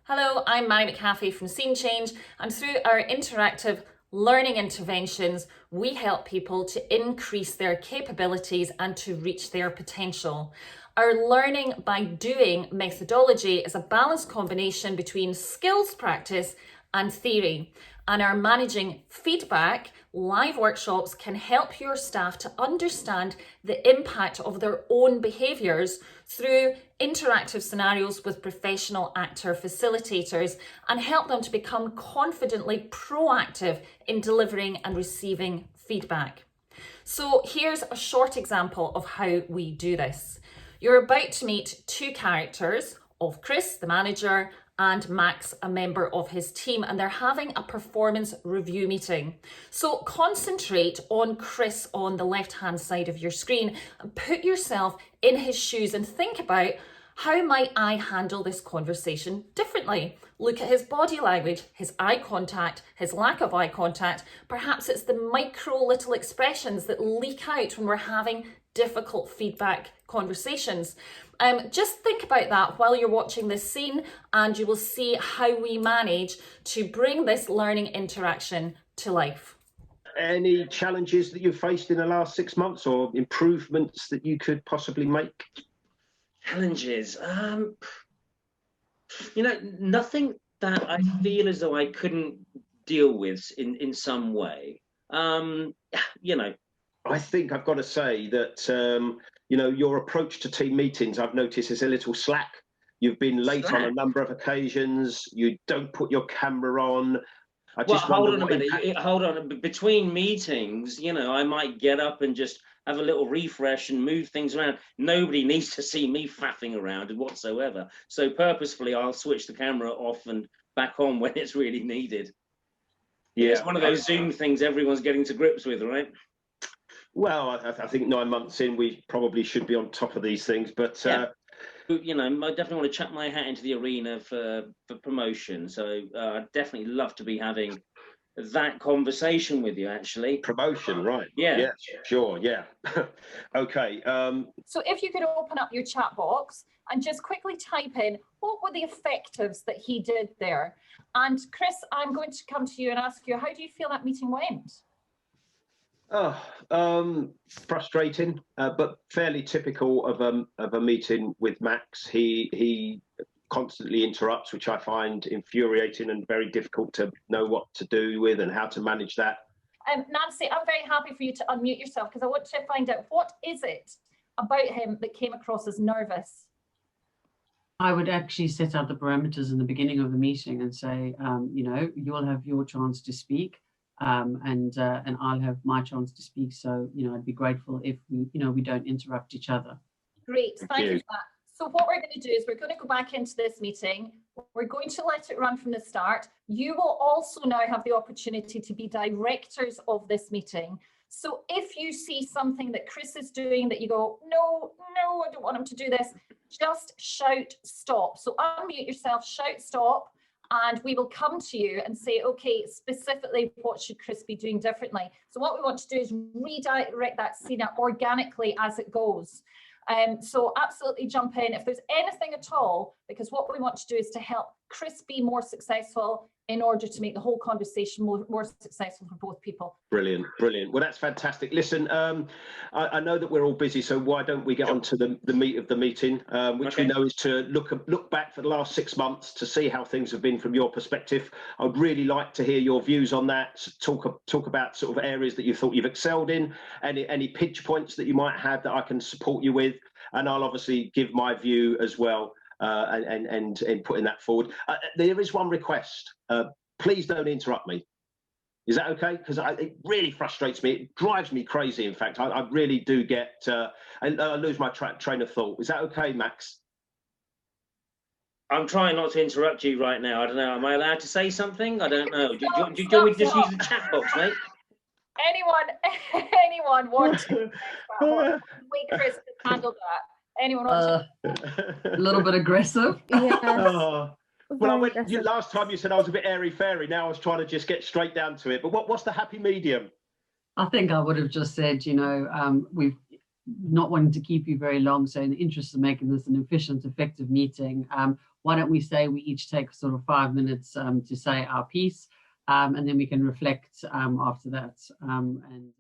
Hello, I'm Mairi McHaffie from Scene Change, and through our interactive learning interventions, we help people to increase their capabilities and to reach their potential. Our learning by doing methodology is a balanced combination between skills practice and theory. And our managing feedback live workshops can help your staff to understand the impact of their own behaviours through interactive scenarios with professional actor facilitators and help them to become confidently proactive in delivering and receiving feedback. So here's a short example of how we do this. You're about to meet two characters of Chris, the manager, and Max, a member of his team, and they're having a performance review meeting. So concentrate on Chris on the left-hand side of your screen and put yourself in his shoes and think about, how might I handle this conversation differently? Look at his body language, his eye contact, his lack of eye contact. Perhaps it's the micro little expressions that leak out when we're having difficult feedback conversations. Just think about that while you're watching this scene, and you will see how we manage to bring this learning interaction to life. Any challenges that you've faced in the last 6 months, or improvements that you could possibly make? Challenges, nothing that I feel as though I couldn't deal with in some way. I think I've got to say that your approach to team meetings, I've noticed, is a little slack. You've been late on a number of occasions. You don't put your camera on. Hold on a minute. Hold on. Between meetings, I might get up and just have a little refresh and move things around. Nobody needs to see me faffing around whatsoever. So purposefully, I'll switch the camera off and back on when it's really needed. Yeah, it's one of those Zoom things everyone's getting to grips with, right? Well, I think 9 months in, we probably should be on top of these things, but yeah. I definitely want to chuck my hat into the arena for promotion. So I'd definitely love to be having that conversation with you, actually. Promotion, right? Yeah, sure, yeah. Okay. So if you could open up your chat box and just quickly type in, what were the effectives that he did there? And Chris, I'm going to come to you and ask you, how do you feel that meeting went? Frustrating, but fairly typical of a meeting with Max. He constantly interrupts, which I find infuriating and very difficult to know what to do with and how to manage that. Nancy, I'm very happy for you to unmute yourself, because I want to find out, what is it about him that came across as nervous? I would actually set out the parameters in the beginning of the meeting and say, you'll have your chance to speak. And I'll have my chance to speak. So, I'd be grateful if we don't interrupt each other. Great, thank you for that. So what we're going to do is we're going to go back into this meeting. We're going to let it run from the start. You will also now have the opportunity to be directors of this meeting. So if you see something that Chris is doing that you go, no, I don't want him to do this, just shout stop. So unmute yourself, shout stop. And we will come to you and say, okay, specifically, what should Chris be doing differently? So what we want to do is redirect that scene organically as it goes. So absolutely jump in if there's anything at all, because what we want to do is to help Chris be more successful in order to make the whole conversation more successful for both people. Brilliant. Well, that's fantastic. Listen, I know that we're all busy, so why don't we get on to the meat of the meeting, which we know is to look back for the last 6 months to see how things have been from your perspective. I'd really like to hear your views on that. Talk about sort of areas that you thought you've excelled in, any pinch points that you might have that I can support you with, and I'll obviously give my view as well. And putting that forward. There is one request. Please don't interrupt me. Is that okay? Because it really frustrates me. It drives me crazy. In fact, I really do get. I lose my train of thought. Is that okay, Max? I'm trying not to interrupt you right now. I don't know. Am I allowed to say something? I don't know. Do you want me to just use the chat box, mate? Anyone want to? Wait, Chris, handle that. Anyone want to? A little bit aggressive. Yes. Well, last time you said I was a bit airy-fairy. Now I was trying to just get straight down to it. But what's the happy medium? I think I would have just said, we've not wanting to keep you very long. So in the interest of making this an efficient, effective meeting, why don't we say we each take sort of 5 minutes to say our piece, and then we can reflect after that. And